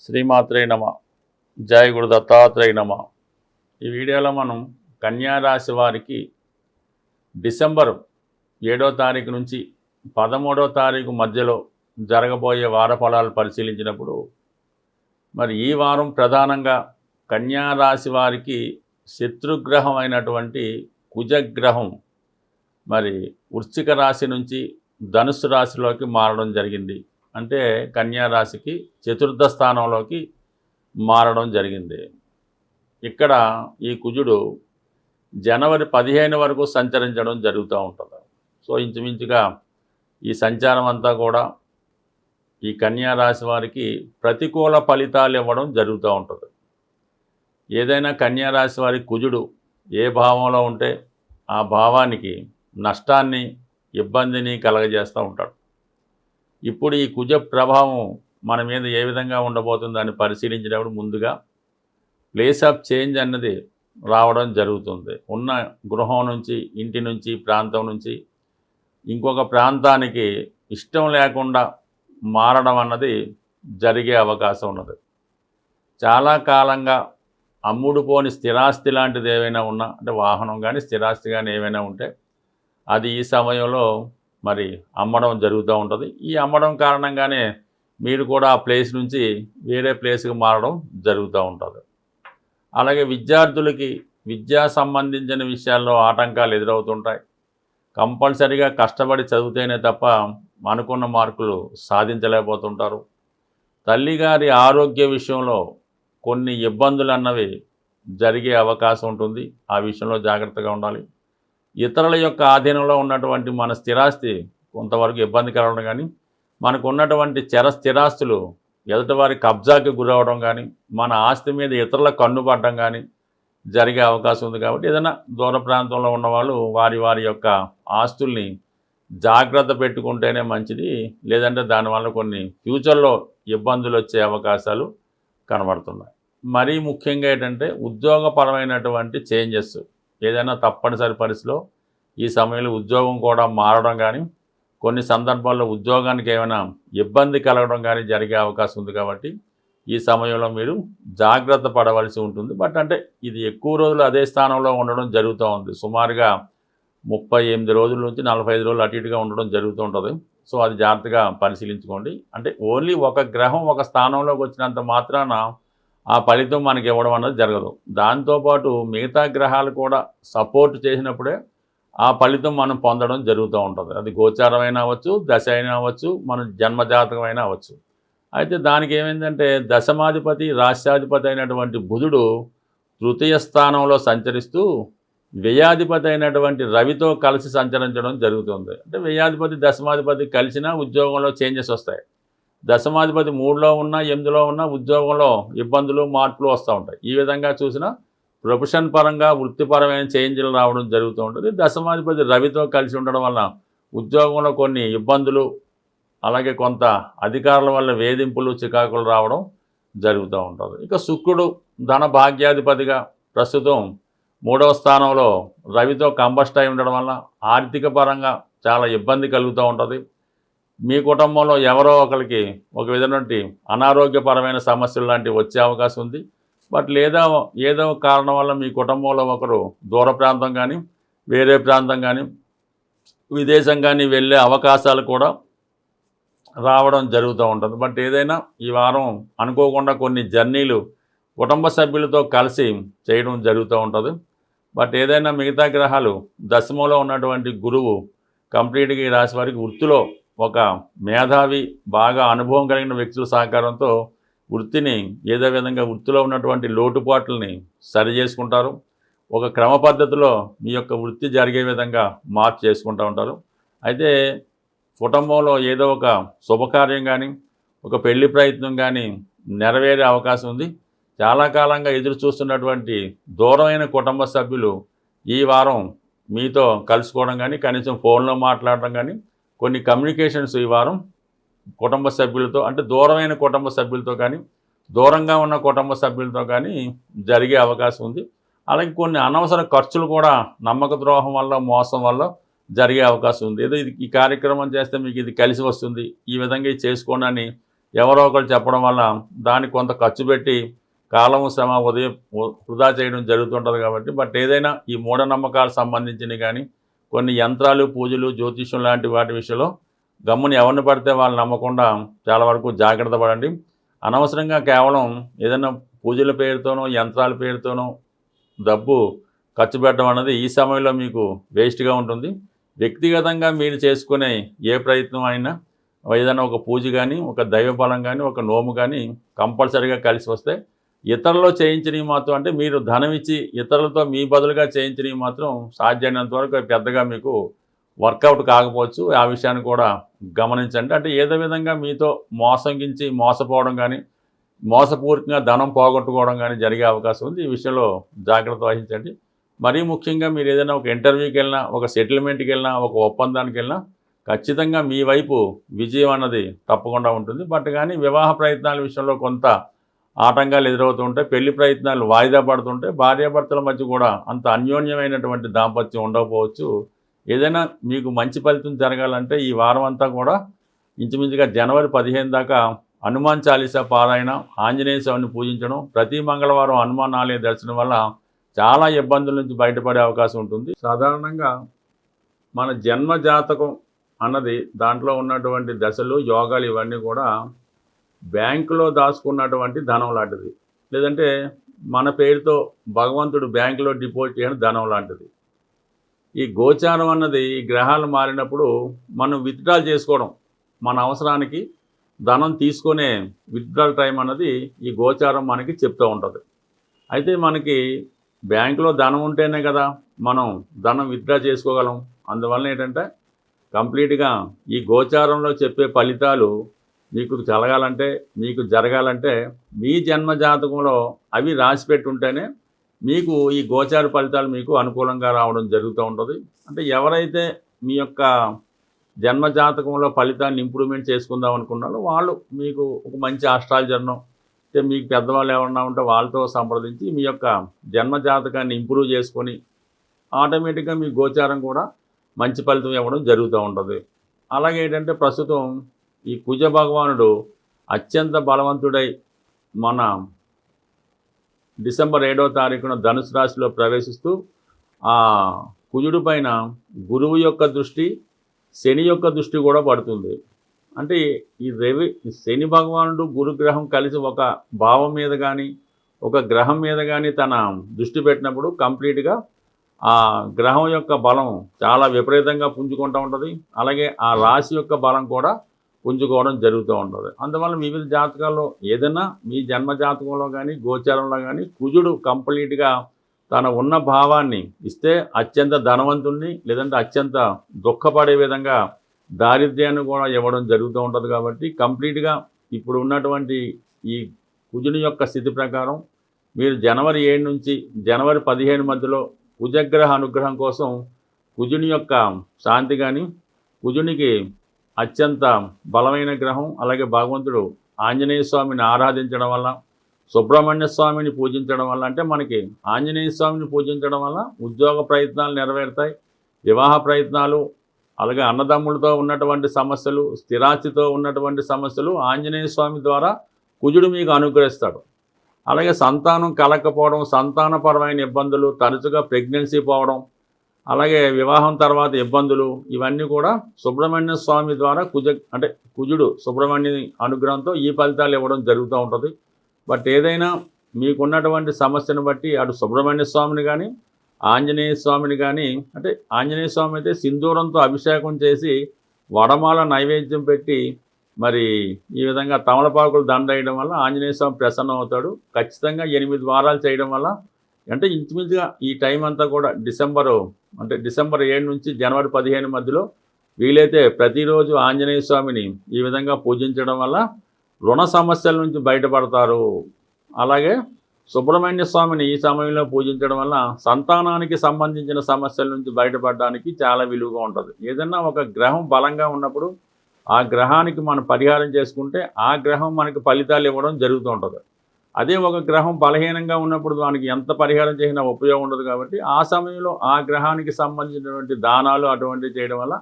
శ్రీమాత్రే నమ. జయ గురు దత్తాత్రేయ నమ. ఈ వీడియోలో మనం కన్యా రాశి వారికి డిసెంబర్ 7వ తారీఖు నుంచి 13వ తారీఖు మధ్యలో జరగబోయే వార ఫలాలు పరిశీలించినప్పుడు మరి ఈ వారం ప్రధానంగా కన్యా రాశి వారికి శత్రుగ్రహం అయినటువంటి కుజగ్రహం మరి వృశ్చిక రాశి నుంచి ధనుస్సు రాశిలోకి మారడం జరిగింది. అంటే కన్యా రాశికి చతుర్థ స్థానంలోకి మారడం జరిగింది. ఇక్కడ ఈ కుజుడు జనవరి 15 వరకు సంచరించడం జరుగుతూ ఉంటుంది. సో ఇంచుమించుగా ఈ సంచారం అంతా కూడా ఈ కన్యా రాశి వారికి ప్రతికూల ఫలితాలు ఇవ్వడం జరుగుతూ ఉంటుంది. ఏదైనా కన్యా రాశి వారి కుజుడు ఏ భావంలో ఉంటే ఆ భావానికి నష్టాన్ని ఇబ్బందిని కలగజేస్తూ ఉంటాడు. ఇప్పుడు ఈ కుజ ప్రభావం మన మీద ఏ విధంగా ఉండబోతుందని పరిశీలించినప్పుడు ముందుగా ప్లేస్ ఆఫ్ చేంజ్ అన్నది రావడం జరుగుతుంది. ఉన్న గృహం నుంచి, ఇంటి నుంచి, ప్రాంతం నుంచి ఇంకొక ప్రాంతానికి ఇష్టం లేకుండా మారడం అన్నది జరిగే అవకాశం ఉన్నది. చాలా కాలంగా అమ్ముడుపోని స్థిరాస్తి లాంటిది ఏవైనా ఉన్నా, అంటే వాహనం కానీ స్థిరాస్తి కానీ ఏవైనా ఉంటే అది ఈ సమయంలో మరి అమ్మడం జరుగుతూ ఉంటుంది. ఈ అమ్మడం కారణంగానే మీరు కూడా ఆ ప్లేస్ నుంచి వేరే ప్లేస్కి మారడం జరుగుతూ ఉంటుంది. అలాగే విద్యార్థులకి విద్యా సంబంధించిన విషయాల్లో ఆటంకాలు ఎదురవుతుంటాయి. కంపల్సరీగా కష్టపడి చదివితేనే తప్ప అనుకున్న మార్కులు సాధించలేకపోతుంటారు. తల్లిగారి ఆరోగ్య విషయంలో కొన్ని ఇబ్బందులు అన్నవి జరిగే అవకాశం ఉంటుంది. ఆ విషయంలో జాగ్రత్తగా ఉండాలి. ఇతరుల యొక్క ఆధీనంలో ఉన్నటువంటి మన స్థిరాస్తి కొంతవరకు ఇబ్బంది కలగడం కానీ, మనకు ఉన్నటువంటి స్థిరాస్తులు ఎదుటివారి కబ్జాకి గురవడం కానీ, మన ఆస్తి మీద ఇతరుల కన్నుపడడం కానీ జరిగే అవకాశం ఉంది. కాబట్టి ఏదైనా దూర ప్రాంతంలో ఉన్నవాళ్ళు వారి వారి యొక్క ఆస్తుల్ని జాగ్రత్త పెట్టుకుంటేనే మంచిది. లేదంటే దానివల్ల కొన్ని ఫ్యూచర్లో ఇబ్బందులు వచ్చే అవకాశాలు కనబడుతున్నాయి. మరీ ముఖ్యంగా ఏంటంటే ఉద్యోగపరమైనటువంటి చేంజెస్ ఏదైనా తప్పనిసరి పరిస్థితిలో ఈ సమయంలో ఉద్యోగం కూడా మారడం కానీ, కొన్ని సందర్భాల్లో ఉద్యోగానికి ఏమైనా ఇబ్బంది కలగడం కానీ జరిగే అవకాశం ఉంది. కాబట్టి ఈ సమయంలో మీరు జాగ్రత్త పడవలసి ఉంటుంది. బట్ అంటే ఇది ఎక్కువ రోజులు అదే స్థానంలో ఉండడం జరుగుతూ ఉంది. సుమారుగా 38 రోజుల నుంచి 45 రోజులు అటు ఇటుగా ఉండడం జరుగుతూ ఉంటుంది. సో అది జాగ్రత్తగా పరిశీలించుకోండి. అంటే ఓన్లీ ఒక గ్రహం ఒక స్థానంలోకి వచ్చినంత మాత్రాన ఆ ఫలితం మనకి ఇవ్వడం అన్నది జరగదు. దాంతోపాటు మిగతా గ్రహాలు కూడా సపోర్ట్ చేసినప్పుడే ఆ ఫలితం మనం పొందడం జరుగుతూ ఉంటుంది. అది గోచారమైనా అవ్వచ్చు, దశ అయినా అవ్వచ్చు, మన జన్మజాతకమైనా అవ్వచ్చు. అయితే దానికి ఏమైందంటే దశమాధిపతి రాష్ట్రాధిపతి అయినటువంటి బుధుడు తృతీయ స్థానంలో సంచరిస్తూ వ్యయాధిపతి అయినటువంటి రవితో కలిసి సంచరించడం జరుగుతుంది. అంటే వ్యయాధిపతి దశమాధిపతి కలిసినా ఉద్యోగంలో చేంజెస్ వస్తాయి. దశమాధిపతి 3లో ఉన్నా 8లో ఉన్నా ఉద్యోగంలో ఇబ్బందులు మార్పులు వస్తూ ఉంటాయి. ఈ విధంగా చూసినా ప్రొఫెషన్ పరంగా వృత్తిపరమైన చేంజ్లు రావడం జరుగుతూ ఉంటుంది. దశమాధిపతి రవితో కలిసి ఉండడం వల్ల ఉద్యోగంలో కొన్ని ఇబ్బందులు, అలాగే కొంత అధికారుల వల్ల వేధింపులు, చికాకులు రావడం జరుగుతూ ఉంటుంది. ఇక శుక్రుడు ధన భాగ్యాధిపతిగా ప్రస్తుతం 3వ స్థానంలో రవితో కంబస్ట్ అయి ఉండడం వల్ల ఆర్థిక పరంగా చాలా ఇబ్బంది కలుగుతూ ఉంటుంది. మీ కుటుంబంలో ఎవరో ఒకరికి ఒక విధమైనటువంటి అనారోగ్యపరమైన సమస్యలు లాంటివి వచ్చే అవకాశం ఉంది. బట్ లేదా ఏదో కారణం వల్ల మీ కుటుంబంలో ఒకరు దూర ప్రాంతం కానీ, వేరే ప్రాంతం కానీ, విదేశం కానీ వెళ్ళే అవకాశాలు కూడా రావడం జరుగుతూ ఉంటుంది. బట్ ఏదైనా ఈ వారం అనుకోకుండా కొన్ని జర్నీలు కుటుంబ సభ్యులతో కలిసి చేయడం జరుగుతూ ఉంటుంది. బట్ ఏదైనా మిగతా గ్రహాలు దశమంలో ఉన్నటువంటి గురువు కంప్లీట్గా ఈ రాశి వారికి వృత్తిలో ఒక మేధావి, బాగా అనుభవం కలిగిన వ్యక్తుల సహకారంతో వృత్తిని ఏదో విధంగా వృత్తిలో ఉన్నటువంటి లోటుపాట్లని సరి చేసుకుంటారు. ఒక క్రమ పద్ధతిలో మీ యొక్క వృత్తి జరిగే విధంగా మార్పు చేసుకుంటూ ఉంటారు. అయితే కుటుంబంలో ఏదో ఒక శుభకార్యం కానీ, ఒక పెళ్లి ప్రయత్నం కానీ నెరవేరే అవకాశం ఉంది. చాలా కాలంగా ఎదురు చూస్తున్నటువంటి దూరమైన కుటుంబ సభ్యులు ఈ వారం మీతో కలుసుకోవడం కానీ, కనీసం ఫోన్లో మాట్లాడడం కానీ, కొన్ని కమ్యూనికేషన్స్ ఈ వారం కుటుంబ సభ్యులతో, అంటే దూరమైన కుటుంబ సభ్యులతో కానీ, దూరంగా ఉన్న కుటుంబ సభ్యులతో కానీ జరిగే అవకాశం ఉంది. అలాగే కొన్ని అనవసర ఖర్చులు కూడా నమ్మక ద్రోహం వల్ల, మోసం వల్ల జరిగే అవకాశం ఉంది. ఏదో ఇది ఈ కార్యక్రమం చేస్తే మీకు ఇది కలిసి వస్తుంది, ఈ విధంగా ఇది చేసుకోండి అని ఎవరో ఒకరు చెప్పడం వల్ల దానికి కొంత ఖర్చు పెట్టి కాలం శ్రమ ఉదయం వృధా చేయడం జరుగుతుంటుంది కాబట్టి ఏదైనా ఈ మూఢనమ్మకాలకు సంబంధించినవి కానీ కొన్ని యంత్రాలు పూజలు జ్యోతిష్యం లాంటి వాటి విషయంలో గమ్ముని ఎవరిని పడితే వాళ్ళు నమ్మకుండా చాలా వరకు జాగ్రత్త పడండి. అనవసరంగా కేవలం ఏదైనా పూజల పేరుతోనో యంత్రాల పేరుతోనో డబ్బు ఖర్చు పెట్టడం అనేది ఈ సమయంలో మీకు వేస్ట్గా ఉంటుంది. వ్యక్తిగతంగా మీరు చేసుకునే ఏ ప్రయత్నం అయినా ఏదైనా ఒక పూజ కానీ ఒక దైవబలం కానీ ఒక నోము కానీ కంపల్సరీగా కలిసి వస్తే ఇతరులు చేయించినవి మాత్రం అంటే మీరు ధనం ఇచ్చి ఇతరులతో మీ బదులుగా చేయించినవి మాత్రం సాధ్యమైనంత వరకు పెద్దగా మీకు వర్కౌట్ కాకపోవచ్చు. ఆ విషయాన్ని కూడా గమనించండి. అంటే ఏదో విధంగా మీతో మోసగించి మోసపోవడం కానీ మోసపూరితంగా ధనం పోగొట్టుకోవడం కానీ జరిగే అవకాశం ఉంది. ఈ విషయంలో జాగ్రత్త వహించండి. మరీ ముఖ్యంగా మీరు ఏదైనా ఒక ఇంటర్వ్యూకి వెళ్ళినా ఒక సెటిల్మెంట్కి వెళ్ళినా ఒక ఒప్పందానికి వెళ్ళినా ఖచ్చితంగా మీ వైపు విజయం అన్నది తప్పకుండా ఉంటుంది. కానీ వివాహ ప్రయత్నాల విషయంలో కొంత ఆటంకాలు ఎదురవుతూ ఉంటాయి. పెళ్లి ప్రయత్నాలు వాయిదా పడుతుంటే భార్యాభర్తల మధ్య కూడా అంత అన్యోన్యమైనటువంటి దాంపత్యం ఉండకపోవచ్చు. ఏదైనా మీకు మంచి ఫలితం జరగాలంటే ఈ వారం అంతా కూడా ఇంచుమించుగా జనవరి 15 దాకా హనుమాన్ చాలీసా పారాయణ, ఆంజనేయ స్వామిని పూజించడం, ప్రతి మంగళవారం హనుమాన్ ఆలయ దర్శనం వల్ల చాలా ఇబ్బందుల నుంచి బయటపడే అవకాశం ఉంటుంది. సాధారణంగా మన జన్మ జాతకం అన్నది దాంట్లో ఉన్నటువంటి దశలు యోగాలు ఇవన్నీ కూడా బ్యాంకులో దాచుకున్నటువంటి ధనం లాంటిది, లేదంటే మన పేరుతో భగవంతుడు బ్యాంకులో డిపాజిట్ చేయడం ధనం లాంటిది. ఈ గోచారం అన్నది ఈ గ్రహాలు మారినప్పుడు మనం విత్డ్రాల్ చేసుకోవడం, మన అవసరానికి ధనం తీసుకునే విత్డ్రాల్ టైం అన్నది ఈ గోచారం మనకి చెప్తూ ఉంటుంది. అయితే మనకి బ్యాంకులో ధనం ఉంటేనే కదా మనం ధనం విత్డ్రా చేసుకోగలం. అందువల్ల ఏంటంటే కంప్లీట్గా ఈ గోచారంలో చెప్పే ఫలితాలు మీకు జరగాలంటే మీ జన్మ జాతకంలో అవి రాసిపెట్టి ఉంటేనే మీకు ఈ గోచార ఫలితాలు మీకు అనుకూలంగా రావడం జరుగుతూ ఉంటుంది. అంటే ఎవరైతే మీ యొక్క జన్మ జాతకంలో ఫలితాన్ని ఇంప్రూవ్మెంట్ చేసుకుందాం అనుకున్నారో వాళ్ళు మీకు ఒక మంచి ఆస్ట్రాలజర్ను అంటే మీకు పెద్దవాళ్ళు ఎవరన్నా ఉంటే వాళ్ళతో సంప్రదించి మీ యొక్క జన్మ జాతకాన్ని ఇంప్రూవ్ చేసుకొని ఆటోమేటిక్గా మీ గోచారం కూడా మంచి ఫలితం ఇవ్వడం జరుగుతూ ఉంటుంది. అలాగే ఏంటంటే ప్రస్తుతం ఈ కుజ భగవానుడు అత్యంత బలవంతుడై మన డిసెంబర్ 7వ తారీఖున ధనుసు రాశిలో ప్రవేశిస్తూ ఆ కుజుడి పైన గురువు యొక్క దృష్టి, శని యొక్క దృష్టి కూడా పడుతుంది. అంటే ఈ శని భగవానుడు గురుగ్రహం కలిసి ఒక భావం మీద కానీ ఒక గ్రహం మీద కానీ తన దృష్టి పెట్టినప్పుడు కంప్లీట్గా ఆ గ్రహం యొక్క బలం చాలా విపరీతంగా పుంజుకుంటూ ఉంటుంది. అలాగే ఆ రాశి యొక్క బలం కూడా పుంజుకోవడం జరుగుతూ ఉంటుంది. అందువల్ల వివిధ జాతకాల్లో ఏదైనా మీ జన్మ జాతకంలో కానీ గోచారంలో కానీ కుజుడు కంప్లీట్గా తన ఉన్న భావాన్ని ఇస్తే అత్యంత ధనవంతుణ్ణి లేదంటే అత్యంత దుఃఖపడే విధంగా దారిద్ర్యాన్ని కూడా ఇవ్వడం జరుగుతూ ఉంటుంది. కాబట్టి కంప్లీట్గా ఇప్పుడు ఉన్నటువంటి ఈ కుజుని యొక్క స్థితి ప్రకారం మీరు జనవరి 7 నుంచి జనవరి 15 మధ్యలో కుజగ్రహ అనుగ్రహం కోసం కుజుని యొక్క శాంతి కానీ కుజునికి అత్యంత బలమైన గ్రహం అలాగే భగవంతుడు ఆంజనేయ స్వామిని ఆరాధించడం వల్ల సుబ్రహ్మణ్య స్వామిని పూజించడం వల్ల అంటే మనకి ఆంజనేయ స్వామిని పూజించడం వల్ల ఉద్యోగ ప్రయత్నాలు నెరవేరుతాయి, వివాహ ప్రయత్నాలు, అలాగే అన్నదమ్ములతో ఉన్నటువంటి సమస్యలు, స్థిరాస్తితో ఉన్నటువంటి సమస్యలు ఆంజనేయ స్వామి ద్వారా కుజుడు మీకు అనుగ్రహిస్తాడు. అలాగే సంతానం కలగకపోవడం, సంతానపరమైన ఇబ్బందులు, తరచుగా ప్రెగ్నెన్సీ పోవడం, అలాగే వివాహం తర్వాత ఇబ్బందులు, ఇవన్నీ కూడా సుబ్రహ్మణ్య స్వామి ద్వారా కుజుడు సుబ్రహ్మణ్య అనుగ్రహంతో ఈ ఫలితాలు ఇవ్వడం జరుగుతూ ఉంటుంది. ఏదైనా మీకున్నటువంటి సమస్యను బట్టి అటు సుబ్రహ్మణ్య స్వామిని కానీ ఆంజనేయ స్వామిని కానీ అంటే ఆంజనేయ స్వామి అయితే సింధూరంతో అభిషేకం చేసి వడమాల నైవేద్యం పెట్టి మరి ఈ విధంగా తమలపాకులు దండ వేయడం వల్ల ఆంజనేయ స్వామి ప్రసన్నం అవుతాడు. ఖచ్చితంగా 8 వారాలు చేయడం వల్ల అంటే ఇంచుమించుగా ఈ టైం అంతా కూడా డిసెంబర్ 7 నుంచి జనవరి 15 మధ్యలో వీలైతే ప్రతిరోజు ఆంజనేయ స్వామిని ఈ విధంగా పూజించడం వల్ల రుణ సమస్యల నుంచి బయటపడతారు. అలాగే సుబ్రహ్మణ్య స్వామిని ఈ సమయంలో పూజించడం వల్ల సంతానానికి సంబంధించిన సమస్యల నుంచి బయటపడడానికి చాలా విలువగా ఉంటుంది. ఏదన్నా ఒక గ్రహం బలంగా ఉన్నప్పుడు ఆ గ్రహానికి మనం పరిహారం చేసుకుంటే ఆ గ్రహం మనకి ఫలితాలు ఇవ్వడం జరుగుతూ ఉంటుంది. అదే ఒక గ్రహం బలహీనంగా ఉన్నప్పుడు దానికి ఎంత పరిహారం చేసినా ఉపయోగం ఉండదు. కాబట్టి ఆ సమయంలో ఆ గ్రహానికి సంబంధించినటువంటి దానాలు అటువంటివి చేయడం వల్ల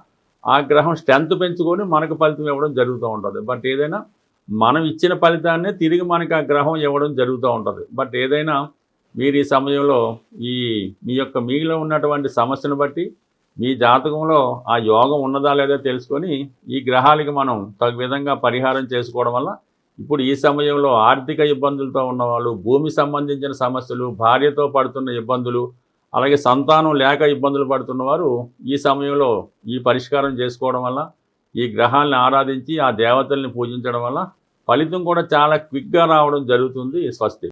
ఆ గ్రహం స్ట్రెంత్ పెంచుకొని మనకు ఫలితం ఇవ్వడం జరుగుతూ ఉంటుంది. ఏదైనా మనం ఇచ్చిన ఫలితాన్నే తిరిగి మనకి ఆ గ్రహం ఇవ్వడం జరుగుతూ ఉంటుంది. బట్ ఏదైనా మీరు ఈ సమయంలో మీలో ఉన్నటువంటి సమస్యను బట్టి మీ జాతకంలో ఆ యోగం ఉన్నదా లేదా తెలుసుకొని ఈ గ్రహాలకి మనం తగు విధంగా పరిహారం చేసుకోవడం వల్ల ఇప్పుడు ఈ సమయంలో ఆర్థిక ఇబ్బందులతో ఉన్నవాళ్ళు, భూమి సంబంధించిన సమస్యలు, భార్యతో పడుతున్న ఇబ్బందులు, అలాగే సంతానం లేక ఇబ్బందులు పడుతున్నవారు ఈ సమయంలో ఈ పరిష్కారం చేసుకోవడం వల్ల, ఈ గ్రహాలను ఆరాధించి ఆ దేవతల్ని పూజించడం వల్ల ఫలితం కూడా చాలా క్విక్గా రావడం జరుగుతుంది. స్వస్తి.